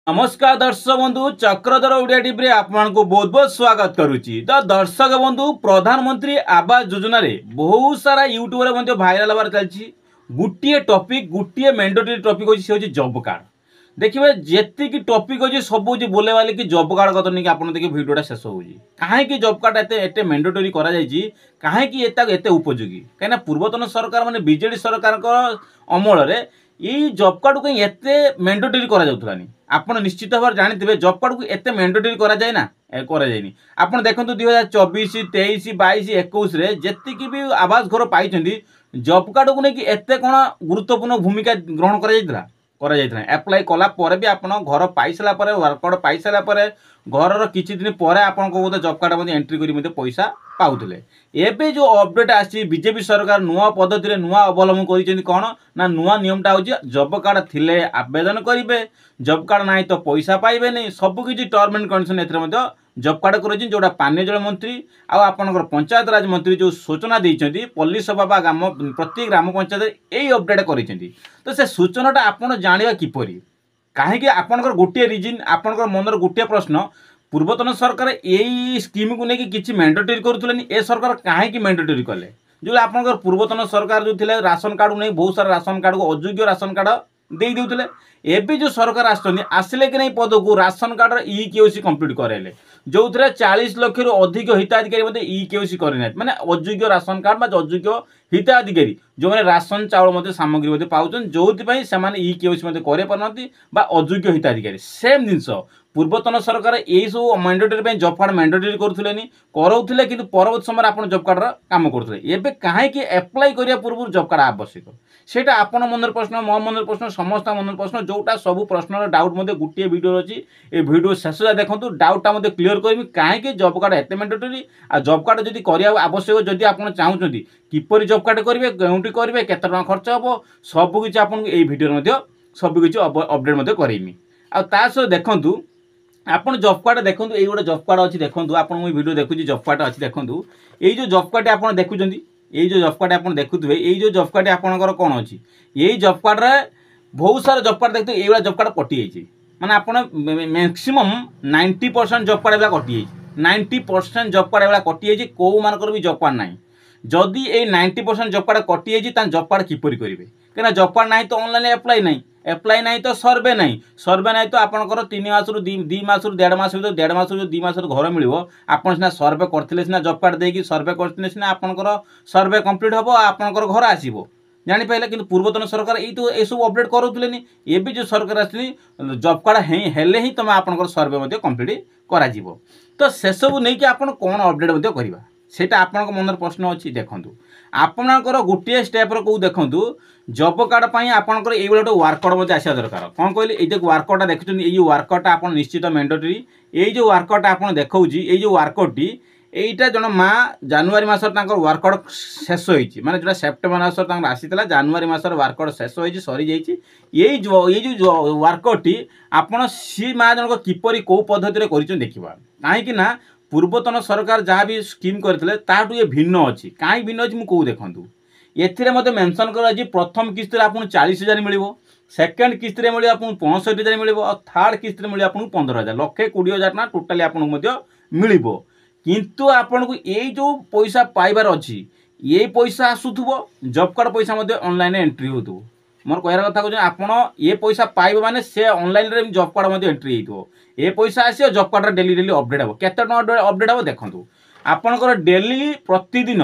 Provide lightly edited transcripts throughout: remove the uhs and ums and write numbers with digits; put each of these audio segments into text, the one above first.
नमस्कार दर्शक बंधु चक्रधर ओडिया टीवी आपको बहुत बहुत स्वागत करुच्ची। तो दर्शक बंधु प्रधानमंत्री आवास योजना रे बहुत सारा यूट्यूब रे भाइराल हबार चलछि। गोटे टॉपिक गोटे मैंडेटरी टॉपिक होछि से होछि जॉब कार्ड। देखिए जेति की टॉपिक होछि सब होछि बोले वाले कि जॉब कार्ड कत नहीं कि आपन देखि वीडियोटा शेष होछि। काहे कि जॉब कार्ड एते मैंडेटरी करा जायछि, काहे कि एते उपयोगी काहेना पूर्वतन सरकार माने बीजेडी सरकार को अमल रे ये जॉब कार्ड को एते मैंडेटरी करा जाउथलानी। आपण निश्चित भाव जानिथिबे जॉब कार्ड को एते मैंडेटरी करा जाय ना करा जायनी। आपण देखंतु 2024 23 22 21 रे जेतिकी भी आवास घर पाइछंती जॉब कार्ड को नेकी एते कोन गुरुत्वपूर्ण भूमिका ग्रहण करा जायतला एप्लाई कला पर भी आपण घर पाई सारा पर वर्क कार्ड पाई सारा पर घर किछि दिन पर आपण को जॉब कार्ड मध्ये एंट्री करी पैसा पाउथिले। एबे जो अपडेट आछि बीजेपी सरकार नुआ पद्धति रे नुआ अवलंबन करिसेंती कोन ना नुआ नियमटा होछि जॉब कार्ड थिले आवेदन करिवे, जॉब कार्ड नाही तो पैसा पाइबे नहीं, सब किछि टर्म एंड कंडीशन एथरे मध्ये जॉब कार्ड करिसें। जोडा पानी जल मंत्री आ आपनकर पंचायत राज मंत्री जो सूचना देइछंती पल्ली सभा ग्राम प्रति ग्राम पंचायत एई अपडेट करिसेंती। तो से सूचनाटा आपण जानिबा किपरि काहे कि आपनकर गोटे रीजन आपनकर मनर गोटे प्रश्न पूर्वतन सरकार यही स्कीम को लेकिन किसी मैंडेटरी करुले ए सरकार कहीं मैंडेटरी कले जो आपनकर पूर्वतन सरकार जो थे राशन कार्ड नहीं बहुत सारा राशन कार्ड को अयोग्य राशन कार्ड दे देउथिले। एबे जो सरकार आसिले कि नहीं पद को राशन कार्ड ई केओसी कंप्लीट कराइले जो 40 लाख रु अधिक हिताधिकारी ई केओसी करना माने अयोग्य राशन कार्ड अयोग्य हिताधिकारी जो मैंने राशन चाउल सामग्री पाउछन जो ई केओसी करे पारनती बा अयोग्य हिताधिकारी सेम जिनस पूर्वतन सरकार यही सब mandatory job card mandatory Karole कि परवर्त समय आप जॉब कार्ड काम करुले। एबे कहीं एप्लाई करिया पूर्व जॉब कार्ड आवश्यक सेटा आपण मनर प्रश्न मो मनर प्रश्न समस्त मनर प्रश्न जोटा सब प्रश्न डाउट मते गोटे वीडियो अछि ए वीडियो शेष जा देखंतु डाउटा मते क्लियर करबी काहे जॉब कार्ड एते मैंडेटरी आ जॉब कार्ड जदी करिया आवश्यक जदी आपण चाहुचंती किपरि जॉब कार्ड करिवे केउंटी करिवे केते टका खर्च हबो सब किछि आपण ए वीडियो मते सब किछि अपडेट मते करेमी। आ तासो देखंतु आपन जॉब कार्ड देखंतु एई गोटे जॉब कार्ड अछि देखंतु आपन मो वीडियो देखुची जॉब कार्ड अछि देखंतु एई जो जॉब कार्ड आपन देखुचंती एई जो जॉब कार्ड आपन देखुथबे एई जो जॉब कार्ड आपनकर कोन अछि एई जॉब कार्ड रे बहुत सारा जॉब कार्ड देखते एई जॉब कार्ड कटि जाइछि माने आपन मैक्सिमम 90% जॉब कार्ड एला कटि जाइछि 90% जॉब कार्ड एला कटि जाइछि को मानकर भी जॉब कार्ड नाही। जदि ए 90% जॉब कार्ड कटि जाइछि ता जॉब कार्ड किपरि करिवे केना जॉब कार्ड नाही तो ऑनलाइन एप्लाई नहीं तो सर्वे नहीं तो आपंकर 3 मास रु 2 मास रु 1.5 मास 1.5 मास रु 2 मास घर मिल आपन सीना सर्वे करथिले सीना जॉब कार्ड देकी सर्वे करथिले सीना आपनकर सर्वे कंप्लीट हबो आपनकर घर आसीबो जानि पाइले। किंतु पूर्वतन सरकार एई तो ए सब अपडेट करूथिले नि एबी जो सरकार आसली जॉब कार्ड हेले ही तमे आपनकर सर्वे मध्ये कंप्लीट करा जिवो। तो से सब नै कि आपन कोन अपडेट मध्ये करबा सेटा आपनकर मनर प्रश्न अछि। देखंतु आपनकर गोटे स्टेप रो को देखंतु जॉब कार्ड पाई आपनकर एई गोटे वर्क कार्ड मध्ये आसा दरकार कोन कहले एई जो वर्क कार्ड देखुछन एई वर्क कार्ड आपन निश्चित मैंडेटरी एई जो वर्क कार्ड आपन देखौजी एई जो वर्क कार्ड टी एईटा जण माँ जनवरी मास तांकर वर्क कार्ड शेष होईची माने जोटा सेप्टेम्बर मास तांकर आसीतला जनवरी मास वर्क कार्ड शेष होईची सरी जाईची एई जो वर्क कार्ड टी आपन सी माँ जण को किपरि को पद्धति रे करिछन देखिबा काहे कि ना पूर्वतन सरकार जहाँ भी स्कीम करथिले ताटू ये भिन्न अछि काहे भिन्न अछि मु को देखंतु एथिरे मते मेंशन करा जी प्रथम किस्त रे आपन 40,000 मिलिबो सेकंड किस्त रे मिलिबो आपन 65,000 मिलिबो और थर्ड किस्त रे मिलिबो आपन 15,000 लक्षे 20,000 ना टोटली आपन मते मिलिबो। किंतु आपन को एई जो पैसा पाइबार अछि ये पैसा आसुथबो जॉब कार्ड पैसा मते ऑनलाइन एंट्री होतबो मोर कहरा कथा को आपन ये पैसा पाइबो माने से ऑनलाइन रे जॉब कार्ड मते एंट्री हेतबो ए पैसा आसी जॉब कार्ड रे डेली अपडेट हबो केते टका अपडेट हबो देखंतु आपनकर डेली प्रतिदिन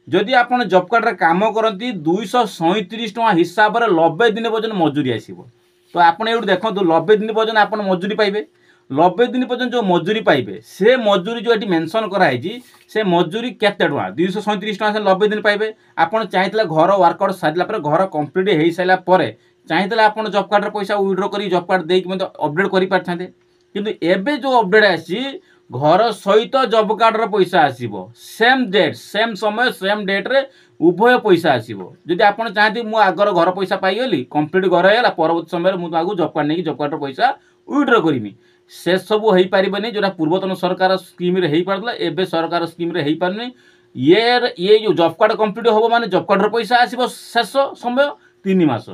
जदि आपन जॉब कार्ड रे काम करती 237 टका हिसाब रे 90 दिन पर्यंत मजूरी आसीबो। तो आपन एउ देखंतु 90 दिन पर्यंत आपन मजूरी पाइबे 90 दिन पर्यंत जो मजूरी पाइबे से मजूरी जो एटी मेंशन करा है से मजूरी केते टका 237 टका से 90 दिन पाइबे। आपन चाहितले घर वर्क कार्ड साइला पर घर कंप्लीट हेई साइला पर चाहितले आपन जॉब कार्ड रे पैसा विथड्रॉ करी जॉब कार्ड देकी मते अपडेट करि पारथांते। किंतु एबे जो अपडेट आसी घर सहित जॉब कार्ड रे पैसा आसीबो सेम डेट सेम समय सेम डेट रे उभय पैसा आसीबो। जदि आपन चाहती मु आगर घर पैसा पाइगली कंप्लीट घर हेला परवर्त समय मु आगु जॉब कार्ड नेकी जॉब कार्ड रे पैसा विथड्रॉ करिमी से सब हेई पारिबनी जोटा पूर्वतन सरकार स्कीम रे हेई पारला एबे सरकार स्कीम रे हेई पारनी ये जो जॉब कार्ड कंप्लीट होबो माने जॉब कार्ड रे पैसा आसीबो शेष समय 3 मास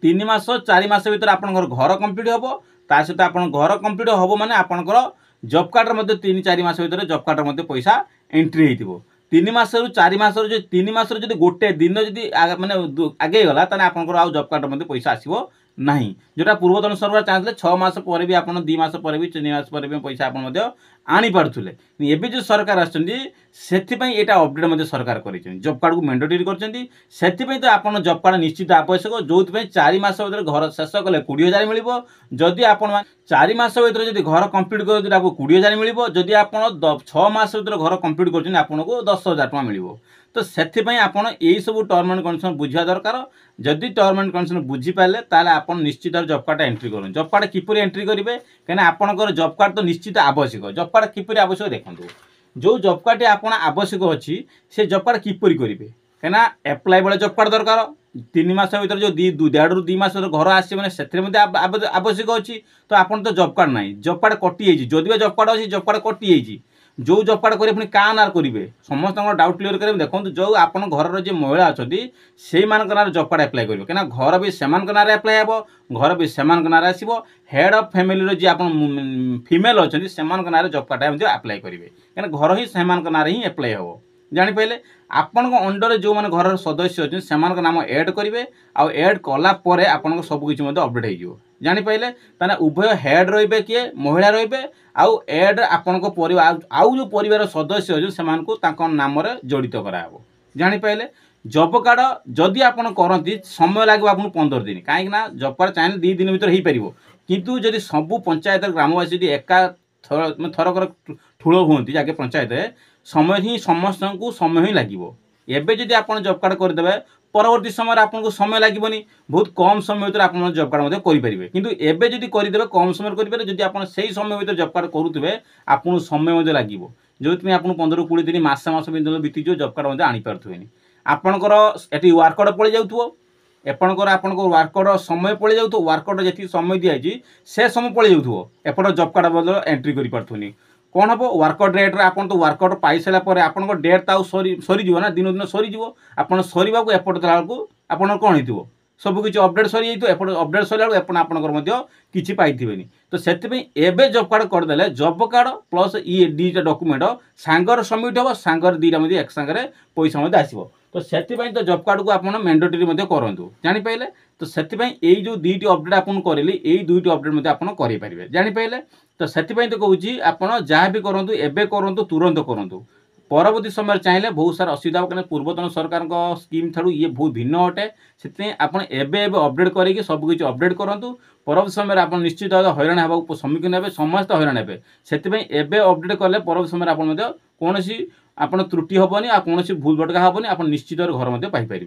4 मास भीतर आपन घर कंप्लीट होबो ता सहित आप घर कंप्लीट हम माने आपंकर जॉब कार्ड 3-4 मास भर जॉब कार्ड पैसा एंट्री हो 3 मास रु 4 मास जो 3 मास जो गोटे दिन जदि माने आगे गला ताने आपंकर आउ जॉब कार्ड पैसा आसीबो नहीं जोटा पूर्वतन सरकार चाहते 6 मास पर भी आप 2 मास पर भी 3 मास पर भी पैसा आप आनी पार्थुले एबे जो सरकार आछंदी सेथिपई एटा अपडेट सरकार करिसें जॉब कार्ड को मैंडेटरी करछंदी सेथिपई तो आपन जॉब कार्ड निश्चित आवश्यक जोथपई 4 मास भीतर घर शेष कले 20,000 मिलिबो जदि आपन 4 मास भीतर जदि घर कंप्लीट कर आपको 20,000 मिलिबो जदि आपन 6 मास भीतर घर कंप्लीट करछन आपनको 10,000 टका मिलिबो तो सेथिपई आपन एई सब टर्म एंड कंडीशन बुझिया दरकार जदि टर्म एंड कंडीशन बुझी पाले ताले आपन निश्चित जॉब कार्ड एंट्री करन जॉब कार्ड किपरि एंट्री करिवे कने आपनकर जॉब कार्ड तो निश्चित आवश्यक जॉब कार्ड किपरि आवश्यक देखंतु जो जॉब कार्ड आपन आवश्यक अछि से जॉब कार्ड किपरि करिवे कना अप्लाई बेले जॉब कार्ड दरकार 3 मास भीतर जो 1.5 ରୁ 2 मास घर आसे माने सेथरे मध्ये आवश्यक अछि तो आपन तो जॉब कार्ड नाही जॉब कार्ड कटि एछि जदि जॉब कार्ड अछि जॉब कार्ड कटि एछि जो जॉब कार्ड करे पुनी का नार करिवे समस्त डाउट क्लियर करें देखो जो आपन घर जो महिला अच्छी से नार जॉब कार्ड अप्लाई करेंगे कहीं घर भी से नारे अप्लाई हे घर भी से नारे आसो हेड ऑफ फैमिली जी आप फीमेल अच्छी से नारे जॉब कार्ड अप्लाई करेंगे कहीं घर ही से नारे ही अप्लाई हे जापारे आपण अंडर जो मैंने घर सदस्य अच्छे से नाम एड करेंगे आउ एड कलापर आपन सबकि अपडेट हो जापारे ताने उभय हेड रे किए महिला रे आउ एड आपण परिवार आउ जो परिवार सदस्य अच्छे से नाम जड़ित कराव जापारे जॉब कार्ड जदि आपन करती समय लगे आपको 15 दिन कहीं जॉब कार्ड चाहिए 2 दिन भर हो पार किंतु जदि सबू पंचायत ग्रामवासी एका थरकर ठूल हूँ आगे पंचायत समय ही समस्त को समय ही लगे एवं जदि आप जॉब कार्ड करदे परवर्ती समय आपको समय लगे बहुत कम समय भर आप जॉब कार्ड करेंगे किंतु एवं जदि करदे कम समय करेंगे जदि आप से समय भर जॉब कार्ड करुवे आपको समय लगे जो आप 15-20 दिन मस बीतीज जॉब कार्ड आनी पारे आपणकर ये वर्कआउट पड़ जाऊ एपणकर आपको वर्कआउट समय पड़ जाऊ वर्कआउट जी समय दिखाई से समय पड़ जाऊ एपट जॉब कार्ड एंट्री कर पार्थुनी कौन हम वर्कआउट डेट्रे आप तो वर्कआउट पाई सारापर आप डेट तो सरीज ना दिन दिन सरीज आप सरीवा को एपट देला आप कौन हो सबकि अपडेट सरी एपट अपडेट सरला आपंकर किसी पाइबे तो से एवं जॉब कार्ड करदे जॉब कार्ड प्लस ये 2टा डॉक्यूमेंट सांगर सबमिट हम सांगर 2टा एक सांगे पैसा आसो तो से तो जॉब कार्ड को आप मैंडेटरी करूँ जापारे तो से जो 2टी अपडेट आपन करेली यही 2टी अपडेट आप करेंगे जापारे तो से तो कहूँ आप जहाँ भी करूँ एवं करूँ तुरंत करूँ परवर्ती समय चाहिए बहुत सारा असुविधा हो पूर्वतन सरकार स्कीम ठार ये बहुत भिन्न अटे से अपडेट करके सबकि अपडेट करूँ परवर्ती समय आप निश्चित भाव हैरान होगा सम्मुखीन हे समस्त हैरान हे से अपडेट कले परवर्ती समय आप कौन आप त्रुटि हेनी कौन भूल भटका हेनी आप निश्चित घर पाइपर।